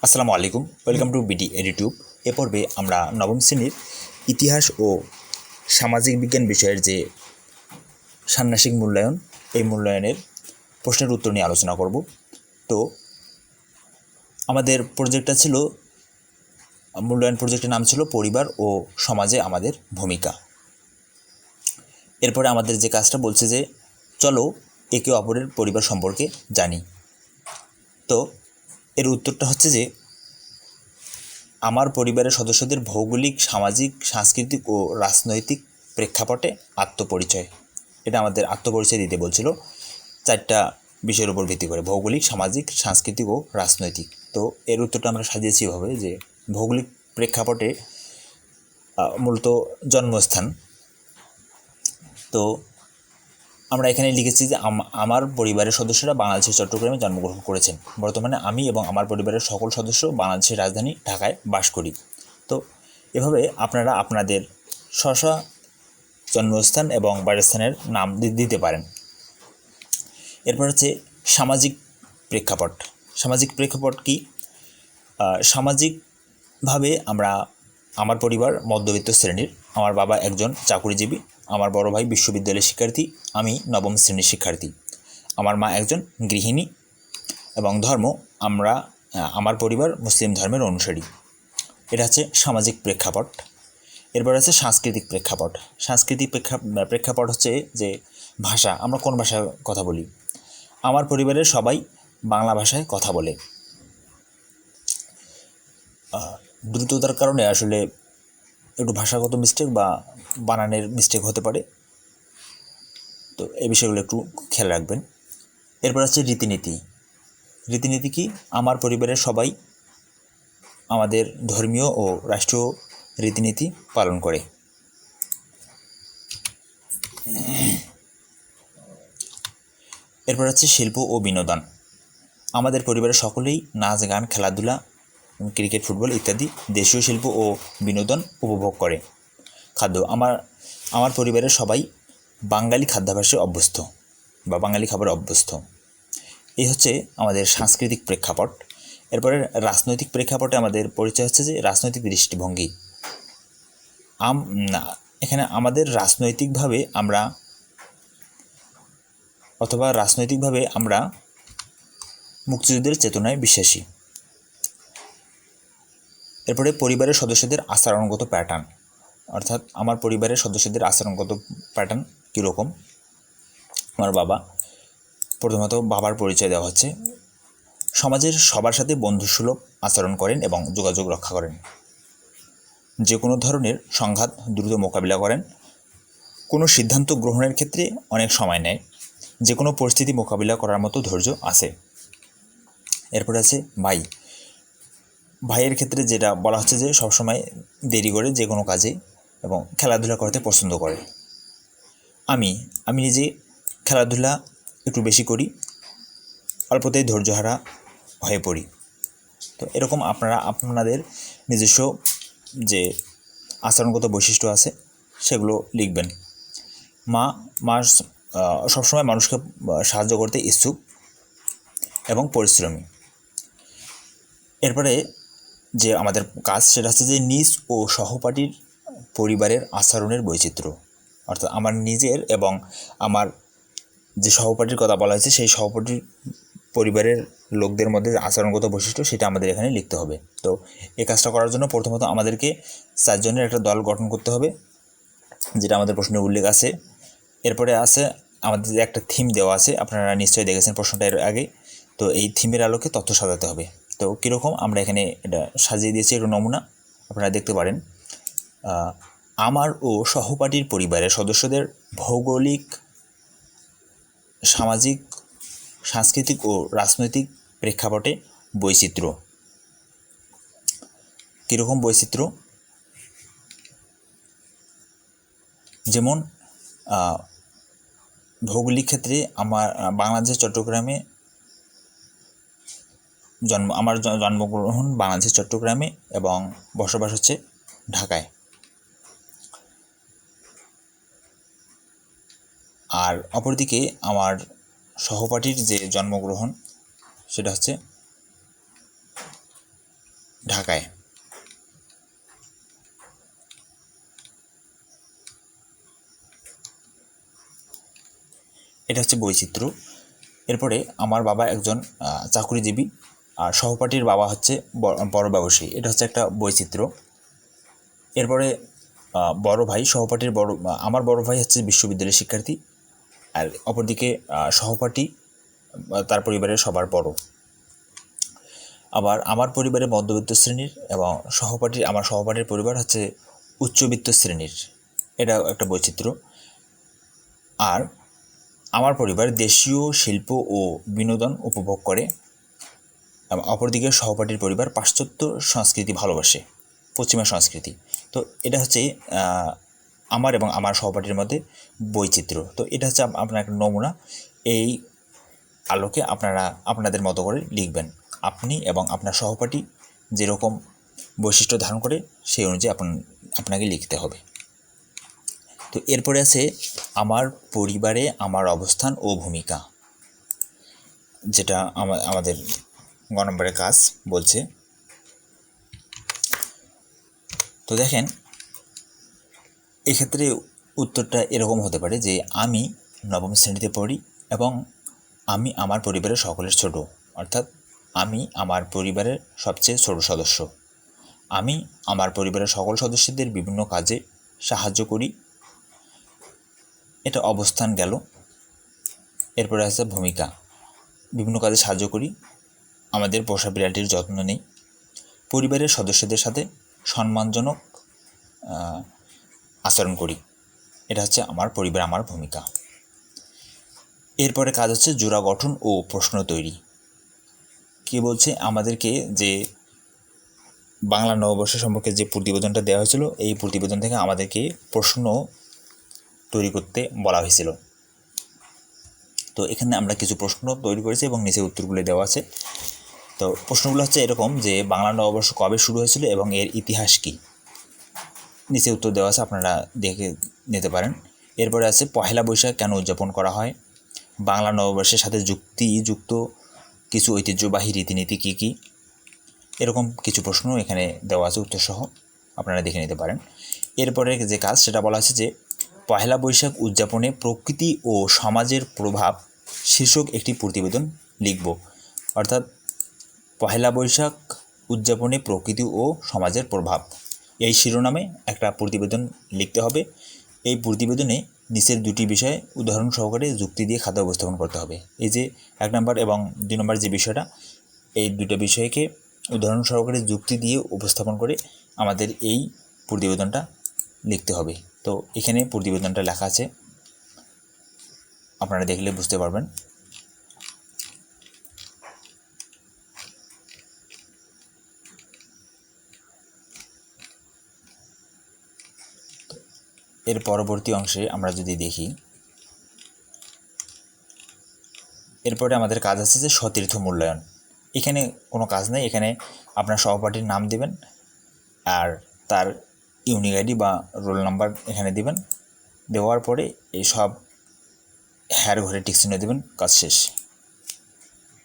আসসালামু আলাইকুম, welcome to BD এডিটিউব। এ পর্বে আমরা নবম শ্রেণীর ইতিহাস ও সামাজিক বিজ্ঞান বিষয়ের যে ষান্মাসিক মূল্যায়ন, এই মূল্যায়নের প্রশ্নের উত্তর নিয়ে আলোচনা করব। তো আমাদের প্রজেক্টটা ছিল, মূল্যায়ন প্রজেক্টের নাম ছিল পরিবার ও সমাজে আমাদের ভূমিকা। এরপরে আমাদের যে কাজটা বলছে যে চলো একে অপরের পরিবার সম্পর্কে জানি। তো এর উত্তরটা হচ্ছে যে আমার পরিবারের সদস্যদের ভৌগোলিক, সামাজিক, সাংস্কৃতিক ও রাজনৈতিক প্রেক্ষাপটে আত্মপরিচয়। এটা আমাদের আত্মপরিচয় দিতে বলছিল 4টা বিষয়ের উপর ভিত্তি করে: ভৌগোলিক, সামাজিক, সাংস্কৃতিক ও রাজনৈতিক। তো এর উত্তরটা আমরা সাজিয়েছি এভাবে যে ভৌগোলিক প্রেক্ষাপটে মূলত জন্মস্থান। তো আমরা এখানে লিখেছি যে আমার পরিবারের সদস্যরা বাংলাদেশের চট্টগ্রামে জন্মগ্রহণ করেছেন। বর্তমানে আমি এবং আমার পরিবারের সকল সদস্য বাংলাদেশের রাজধানী ঢাকায় বাস করি। তো এভাবে আপনারা আপনাদের স্ব জন্মস্থান এবং বাসস্থানের নাম দিতে পারেন। এরপর হচ্ছে সামাজিক প্রেক্ষাপট। সামাজিক প্রেক্ষাপট কি? সামাজিকভাবে আমার পরিবার মধ্যবিত্ত শ্রেণীর। আমার বাবা একজন চাকুরিজীবী, আমার বড় ভাই বিশ্ববিদ্যালয়ের শিক্ষার্থী, আমি নবম শ্রেণীর শিক্ষার্থী, আমার মা একজন গৃহিণী, এবং ধর্ম আমার পরিবার মুসলিম ধর্মের অনুসারী। এটা হচ্ছে সামাজিক প্রেক্ষাপট। এরপর আছে সাংস্কৃতিক প্রেক্ষাপট। সাংস্কৃতিক প্রেক্ষাপট হচ্ছে যে ভাষা, আমরা কোন ভাষায় কথা বলি। আমার পরিবারের সবাই বাংলা ভাষায় কথা বলে। দ্রুততার কারণে আসলে একটু ভাষাগত মিস্টেক বা বানানের মিস্টেক হতে পারে, তো এই বিষয়গুলো একটু খেয়াল রাখবেন। এরপর আছে রীতিনীতি। রীতিনীতি কি? আমার পরিবারের সবাই আমাদের ধর্মীয় ও রাষ্ট্রীয় রীতিনীতি পালন করে। এরপর আছে শিল্প ও বিনোদন। আমাদের পরিবারের সকলেই নাচ, গান, খেলাধুলা, ক্রিকেট, ফুটবল ইত্যাদি দেশীয় শিল্প ও বিনোদন উপভোগ করে। খাদ্য, আমার পরিবারের সবাই বাঙালি খাদ্যাভ্যাসে অভ্যস্ত বা বাঙালি খাবারে অভ্যস্ত। এই হচ্ছে আমাদের সাংস্কৃতিক প্রেক্ষাপট। এরপরে রাজনৈতিক প্রেক্ষাপটে আমাদের পরিচয় হচ্ছে যে রাজনৈতিক দৃষ্টিভঙ্গি। এখানে আমাদের রাজনৈতিকভাবে আমরা মুক্তিযুদ্ধের চেতনায় বিশ্বাসী। এরপরে পরিবারের সদস্যদের আচরণগত প্যাটার্ন, অর্থাৎ আমার পরিবারের সদস্যদের আচরণগত প্যাটার্ন কীরকম। আমার বাবা, প্রথমত বাবার পরিচয় দেওয়া হচ্ছে। সমাজের সবার সাথে বন্ধুসুলভ আচরণ করেন এবং যোগাযোগ রক্ষা করেন। যে কোনো ধরনের সংঘাত দ্রুত মোকাবিলা করেন। কোনো সিদ্ধান্ত গ্রহণের ক্ষেত্রে অনেক সময় নেয়। যে কোনো পরিস্থিতি মোকাবিলা করার মতো ধৈর্য আছে। এরপর আছে ভাইয়ের ক্ষেত্রে যেটা বলা হচ্ছে যে সবসময় দেরি করে যে কোনো কাজে এবং খেলাধুলা করতে পছন্দ করে। আমি নিজে খেলাধুলা একটু বেশি করি, অল্পতেই ধৈর্যহারা হয়ে পড়ি। তো এরকম আপনারা আপনাদের নিজস্ব যে আচরণগত বৈশিষ্ট্য আছে সেগুলো লিখবেন। মা সবসময় মানুষকে সাহায্য করতে ইচ্ছুক এবং পরিশ্রমী। এরপরে যে আমাদের কাজ সেটা হচ্ছে যে নিজ ও সহপাঠীর পরিবারের আচরণের বৈচিত্র্য, অর্থাৎ আমার নিজের এবং আমার যে সহপাঠীর কথা বলা হয়েছে সেই সহপাঠীর পরিবারের লোকদের মধ্যে আচরণগত বৈশিষ্ট্য সেটা আমাদের এখানে লিখতে হবে। তো এই কাজটা করার জন্য প্রথমত আমাদেরকে 4 জনের একটা দল গঠন করতে হবে, যেটা আমাদের প্রশ্নে উল্লেখ আছে। এরপরে আছে আমাদের যে একটা থিম দেওয়া আছে, আপনারা নিশ্চয়ই দেখেছেন প্রশ্নটা এর আগে। তো এই থিমের আলোকে তথ্য সাজাতে হবে। তো কীরকম আমরা এখানে এটা সাজিয়ে দিয়েছি, একটু নমুনা আপনারা দেখতে পারেন। আমার ও সহপাঠীর পরিবারের সদস্যদের ভৌগোলিক, সামাজিক, সাংস্কৃতিক ও রাজনৈতিক প্রেক্ষাপটে বৈচিত্র্য। কীরকম বৈচিত্র্য? যেমন ভৌগোলিক ক্ষেত্রে আমার বাংলাদেশের চট্টগ্রামে আমার জন্মগ্রহণ বাংলাদেশের চট্টগ্রামে এবং বসবাস হচ্ছে ঢাকায়। আর অপরদিকে আমার সহপাঠীর যে জন্মগ্রহণ সেটা হচ্ছে ঢাকায়। এটা হচ্ছে বৈচিত্র্য। এরপরে আমার বাবা একজন চাকুরিজীবী আর সহপাঠীর বাবা হচ্ছে বড় ব্যবসায়ী, এটা হচ্ছে একটা বৈচিত্র্য। এরপরে বড় ভাই সহপাঠীর আমার বড় ভাই হচ্ছে বিশ্ববিদ্যালয়ের শিক্ষার্থী, আর অপরদিকে সহপাঠী তার পরিবারের সবার বড়। আবার আমার পরিবারে মধ্যবিত্ত শ্রেণীর এবং আমার সহপাঠীর পরিবার হচ্ছে উচ্চবিত্ত শ্রেণীর, এটা একটা বৈচিত্র্য। আর আমার পরিবার দেশীয় শিল্প ও বিনোদন উপভোগ করে, অপরদিকে সহপাঠীর পরিবার পাশ্চাত্য সংস্কৃতি ভালোবাসে, পশ্চিমা সংস্কৃতি। তো এটা হচ্ছে আমার এবং আমার সহপাঠীর মধ্যে বৈচিত্র্য। তো এটা হচ্ছে আপনার একটা নমুনা। এই আলোকে আপনারা আপনাদের মতো করে লিখবেন। আপনি এবং আপনার সহপাঠী যেরকম বৈশিষ্ট্য ধারণ করে সেই অনুযায়ী আপনাকে লিখতে হবে। তো এরপরে আছে আমার পরিবারে আমার অবস্থান ও ভূমিকা, যেটা আমাদের গ নম্বরের কাজ বলছে। তো দেখেন, এক্ষেত্রে উত্তরটা এরকম হতে পারে যে আমি নবম শ্রেণীতে পড়ি এবং আমি আমার পরিবারের সকলের ছোট, অর্থাৎ আমি আমার পরিবারের সবচেয়ে ছোট সদস্য। আমি আমার পরিবারের সকল সদস্যদের বিভিন্ন কাজে সাহায্য করি, এটা অবস্থান গেল। এরপরে আছে ভূমিকা, বিভিন্ন কাজে সাহায্য করি, আমাদের পোষা বিড়ালটির যত্ন নেই, পরিবারের সদস্যদের সাথে সম্মানজনক আচরণ করি, এটা হচ্ছে আমার পরিবার আমার ভূমিকা। এরপরে কাজ হচ্ছে জোড়া গঠন ও প্রশ্ন তৈরি। কি বলছে আমাদেরকে, যে বাংলা নববর্ষ সম্পর্কে যে প্রতিবেদনটা দেওয়া হয়েছিল, এই প্রতিবেদন থেকে আমাদেরকে প্রশ্ন তৈরি করতে বলা হয়েছিল। তো এখানে আমরা কিছু প্রশ্ন তৈরি করেছি এবং নিচে উত্তরগুলো দেওয়া আছে। তো প্রশ্নগুলো হচ্ছে এরকম যে বাংলা নববর্ষ কবে শুরু হয়েছিল এবং এর ইতিহাস কী, নিচে উত্তর দেওয়া আছে, আপনারা দেখে নিতে পারেন। এরপরে আছে পহেলা বৈশাখ কেন উদযাপন করা হয়, বাংলা নববর্ষের সাথে যুক্ত কিছু ঐতিহ্যবাহী রীতিনীতি কী কী, এরকম কিছু প্রশ্ন এখানে দেওয়া আছে উত্তরসহ, আপনারা দেখে নিতে পারেন। এরপরে যে কাজ সেটা বলা আছে যে পহেলা বৈশাখ উদযাপনে প্রকৃতি ও সমাজের প্রভাব শীর্ষক একটি প্রতিবেদন লিখব। অর্থাৎ পহেলা বৈশাখ উদযাপনে প্রকৃতি ও সমাজের প্রভাব, এই শিরোনামে একটা প্রতিবেদন লিখতে হবে। এই প্রতিবেদনে নিচের দুটি বিষয়ে উদাহরণ সহকারে যুক্তি দিয়ে খাতা উপস্থাপন করতে হবে। এই যে 1 নম্বর এবং 2 নম্বর যে বিষয়টা, এই দুটো বিষয়কে উদাহরণ সহকারে যুক্তি দিয়ে উপস্থাপন করে আমাদের এই প্রতিবেদনটা লিখতে হবে। তো এখানে প্রতিবেদনটা লেখা আছে, আপনারা দেখলে বুঝতে পারবেন। এর পরবর্তী অংশে আমরা যদি দেখি, এরপরে আমাদের কাজ আছে যে সতীর্থ মূল্যায়ন। এখানে কোনো কাজ নেই, এখানে আপনার সহপাঠীর নাম দেবেন আর তার ইউনিক আইডি বা রোল নাম্বার এখানে দিবেন। দেওয়ার পরে এই সব ঘরে টিক চিহ্ন দেবেন, কাজ শেষ।